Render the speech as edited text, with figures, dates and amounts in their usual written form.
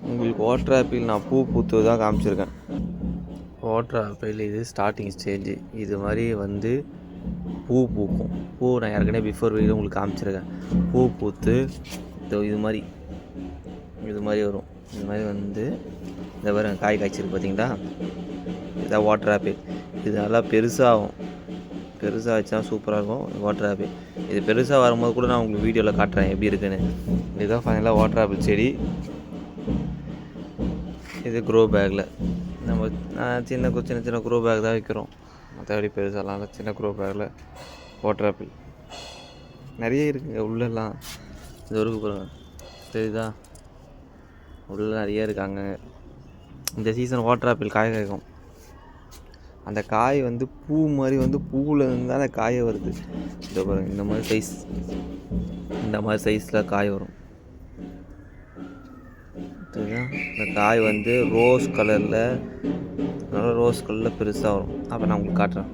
உங்களுக்கு water apple நான் பூ பூத்து தான் காமிச்சிருக்கேன். வாட்டர் ஆப்பிள் இது ஸ்டார்டிங் ஸ்டேஜ். இது மாதிரி வந்து பூ பூக்கும். பூ நான் ஏற்கனவே பிஃபோர் வீடியோ உங்களுக்கு காமிச்சிருக்கேன். பூ பூத்து இது மாதிரி வரும். இது மாதிரி வந்து இந்த பாருங்க காய் காய்ச்சிருக்கு பார்த்தீங்களா, இதான் வாட்டர் ஆப்பிள். இது நல்லா பெருசாகும். பெருசாக வச்சா சூப்பராக இருக்கும் வாட்டர் ஆப்பிள். இது பெருசாக வரும்போது கூட நான் உங்களுக்கு வீடியோவில் காட்டுறேன் எப்படி இருக்குன்னு. இதுதான் ஃபைனலாக வாட்டர் ஆப்பிள் செடி. இது க்ரோ பேக்கில் நம்ம சின்ன சின்ன க்ரோ பேக் தான் வைக்கிறோம். மற்றபடி பெருசாலாம் இல்லை. சின்ன க்ரோ பேக்கில் வாட்டர் ஆப்பிள் நிறைய இருக்குங்க. உள்ளெல்லாம் இது வரைக்கும் பாருங்கள் தெரியுதா, உள்ளே நிறைய இருக்காங்க. இந்த சீசன் வாட்டர் ஆப்பிள் காய் காய்க்கும். அந்த காய் வந்து பூ மாதிரி வந்து பூவில் இருந்து தான் அந்த காயை வருது. இந்த பாருங்கள் இந்த மாதிரி சைஸில் காய் வரும். இந்த காய் வந்து ரோஸ் கலரில் பெருசாக வரும். அப்போ நான் உங்களுக்கு காட்டுறேன்.